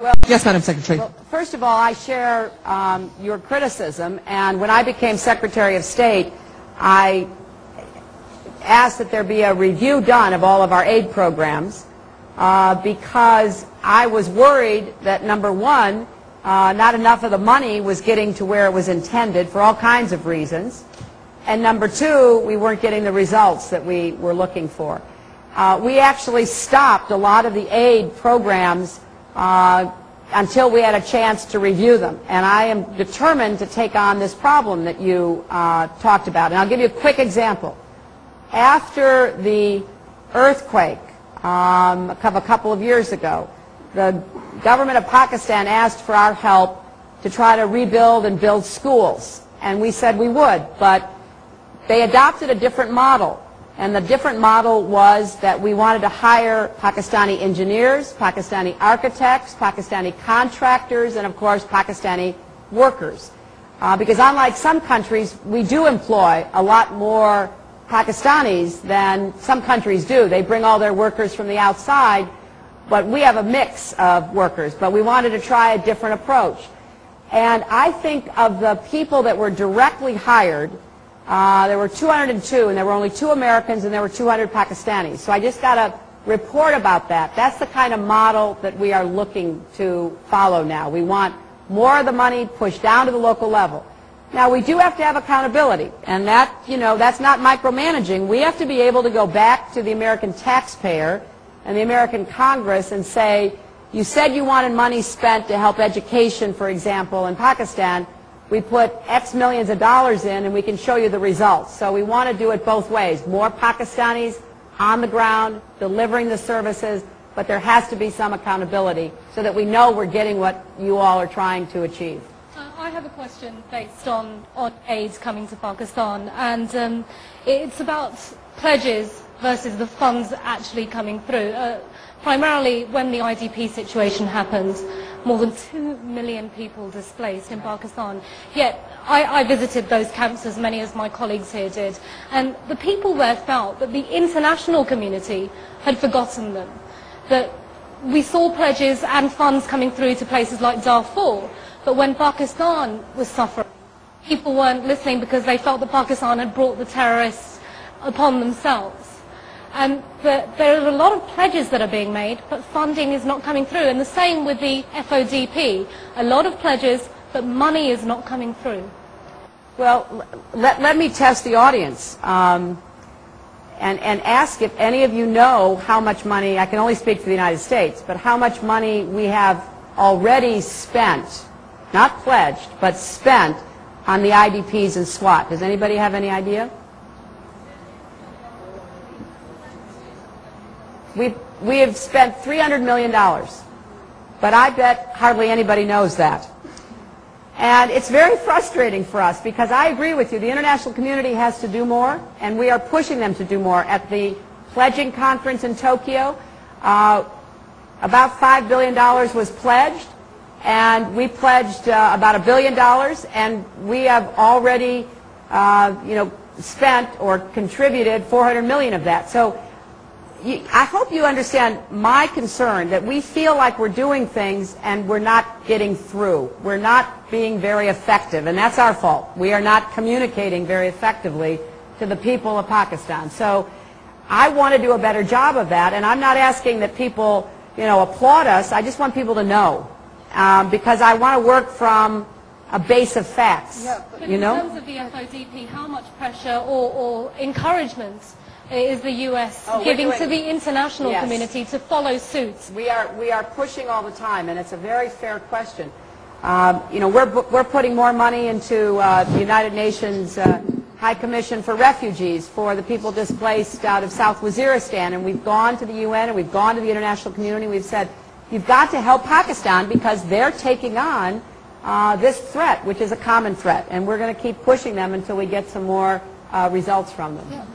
Well, yes, Madam Secretary. Well, first of all, I share your criticism, and when I became Secretary of State, I asked that there be a review done of all of our aid programs because I was worried that, number one, not enough of the money was getting to where it was intended for all kinds of reasons, and number two, we weren't getting the results that we were looking for. We actually stopped a lot of the aid programs until we had a chance to review them. And I am determined to take on this problem that you talked about. And I'll give you a quick example. After the earthquake a couple of years ago, the government of Pakistan asked for our help to try to rebuild and build schools. And we said we would, but they adopted a different model. And the different model was that we wanted to hire Pakistani engineers, Pakistani architects, Pakistani contractors, and of course Pakistani workers. Because unlike some countries, we do employ a lot more Pakistanis than some countries do. They bring all their workers from the outside, but we have a mix of workers. But we wanted to try a different approach. And I think of the people that were directly hired, there were 202, and there were only 2 Americans, and there were 200 Pakistanis. So I just got a report about that. That's the kind of model that we are looking to follow now. We want more of the money pushed down to the local level. Now, we do have to have accountability, and that, that's not micromanaging. We have to be able to go back to the American taxpayer and the American Congress and say, you said you wanted money spent to help education, for example, in Pakistan. We put X millions of dollars in, and we can show you the results. So we want to do it both ways. More Pakistanis on the ground, delivering the services, but there has to be some accountability so that we know we're getting what you all are trying to achieve. I have a question based on aid coming to Pakistan, and it's about pledges versus the funds actually coming through. Primarily when the IDP situation happened, more than 2 million people displaced in Pakistan. Yet I visited those camps, as many as my colleagues here did, and the people there felt that the international community had forgotten them. That we saw pledges and funds coming through to places like Darfur, but when Pakistan was suffering, people weren't listening because they felt that Pakistan had brought the terrorists upon themselves. And there are a lot of pledges that are being made, but funding is not coming through. And the same with the FODP. A lot of pledges, but money is not coming through. Well, let me test the audience and ask if any of you know how much money, I can only speak for the United States, but how much money we have already spent, not pledged, but spent on the IDPs and SWAT. Does anybody have any idea? We have spent $300 million, but I bet hardly anybody knows that. And it's very frustrating for us because I agree with you, the international community has to do more, and we are pushing them to do more. At the pledging conference in Tokyo, about $5 billion was pledged, and we pledged about $1 billion, and we have already spent or contributed $400 million of that. So I hope you understand my concern that we feel like we're doing things and we're not getting through. We're not being very effective, and that's our fault. We are not communicating very effectively to the people of Pakistan. So I want to do a better job of that, and I'm not asking that people, applaud us. I just want people to know, because I want to work from a base of facts. Yeah, but in terms of the FODP, how much pressure or encouragement is the U.S. giving to the international community to follow suit? We are pushing all the time, and it's a very fair question. We're putting more money into the United Nations High Commission for Refugees for the people displaced out of South Waziristan, and we've gone to the UN and we've gone to the international community. We've said, you've got to help Pakistan because they're taking on this threat, which is a common threat, and we're going to keep pushing them until we get some more results from them. Yeah.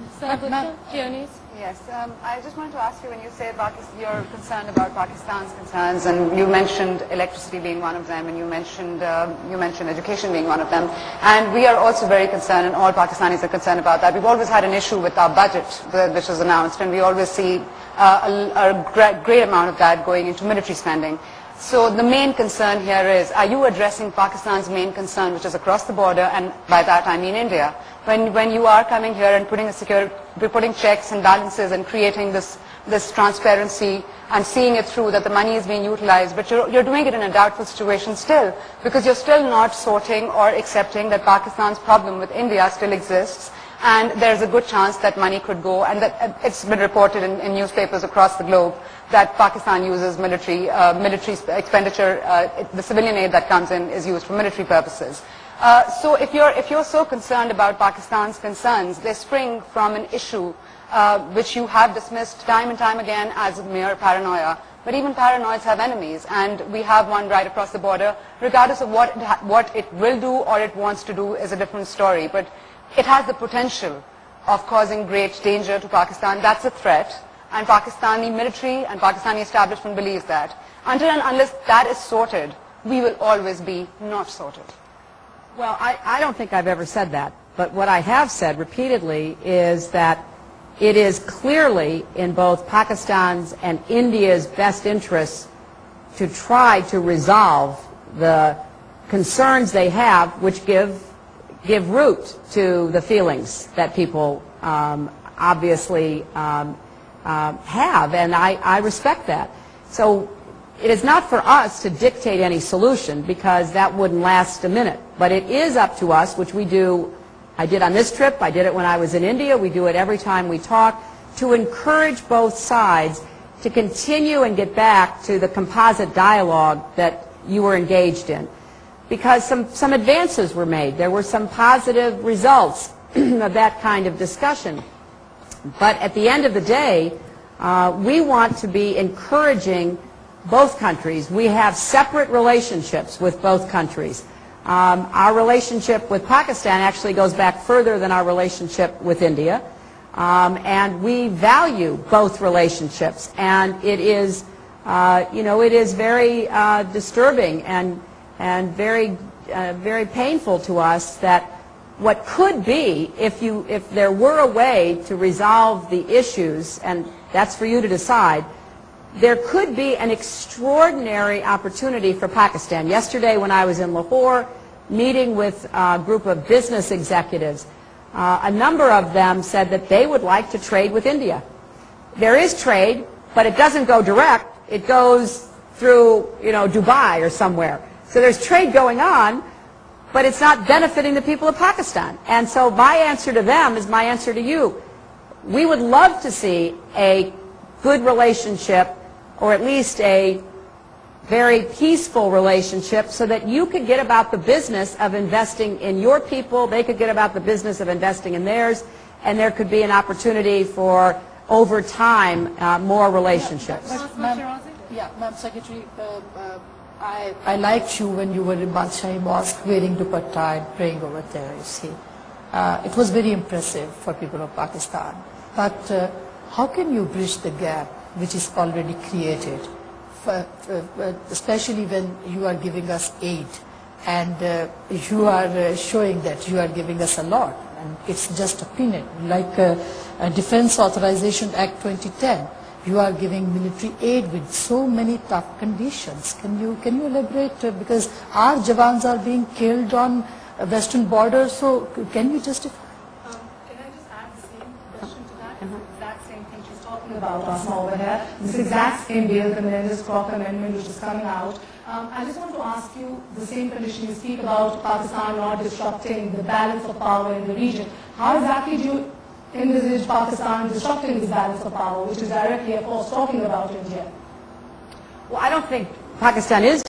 Yes, I just wanted to ask you, when you say you're concerned about Pakistan's concerns, and you mentioned electricity being one of them, and you mentioned education being one of them, and we are also very concerned, and all Pakistanis are concerned about that. We've always had an issue with our budget, which was announced, and we always see a great amount of that going into military spending. So the main concern here is, are you addressing Pakistan's main concern, which is across the border, and by that I mean India? When you are coming here and putting checks and balances and creating this transparency and seeing it through that the money is being utilized, but you're doing it in a doubtful situation still, because you're still not sorting or accepting that Pakistan's problem with India still exists, and there's a good chance that money could go, and that it's been reported in newspapers across the globe that Pakistan uses military expenditure, the civilian aid that comes in is used for military purposes. So if you're so concerned about Pakistan's concerns, they spring from an issue which you have dismissed time and time again as mere paranoia. But even paranoids have enemies, and we have one right across the border. Regardless of what it will do or it wants to do is a different story. But it has the potential of causing great danger to Pakistan. That's a threat, and Pakistani military and Pakistani establishment believes that. Until and unless that is sorted, we will always be not sorted. Well, I don't think I've ever said that. But what I have said repeatedly is that it is clearly in both Pakistan's and India's best interests to try to resolve the concerns they have, which give root to the feelings that people obviously have, and I respect that. So it is not for us to dictate any solution, because that wouldn't last a minute. But it is up to us, which we do. I did on this trip, I did it when I was in India, we do it every time we talk, to encourage both sides to continue and get back to the composite dialogue that you were engaged in. Because some advances were made. There were some positive results of that kind of discussion. But at the end of the day, we want to be encouraging both countries. We have separate relationships with both countries. Our relationship with Pakistan actually goes back further than our relationship with India. And we value both relationships. And it is, it is very disturbing and very painful to us that what could be, if there were a way to resolve the issues, and that's for you to decide, there could be an extraordinary opportunity for Pakistan. Yesterday when I was in Lahore meeting with a group of business executives, a number of them said that they would like to trade with India. There is trade, but it doesn't go direct. It goes through, Dubai or somewhere. So there's trade going on, but it's not benefiting the people of Pakistan. And so my answer to them is my answer to you. We would love to see a good relationship, or at least a very peaceful relationship, so that you could get about the business of investing in your people, they could get about the business of investing in theirs, and there could be an opportunity for, over time, more relationships. Ma'am Secretary, I liked you when you were in Badshahi Mosque wearing dupatta and praying over there, you see. It was very impressive for people of Pakistan. But how can you bridge the gap which is already created, especially when you are giving us aid and you are showing that you are giving us a lot, and it's just a peanut, like Defense Authorization Act 2010. You are giving military aid with so many tough conditions. Can you elaborate? Because our Jawans are being killed on western borders, so can you justify? Can I just add the same question to that? It's the exact same thing she's talking about us over here. This exact same bill, the Menendez-Brock Amendment, which is coming out. I just want to ask you the same condition. You speak about Pakistan not disrupting the balance of power in the region. How exactly do you envisage Pakistan disrupting this balance of power, which is directly, of course, talking about India? Well, I don't think Pakistan is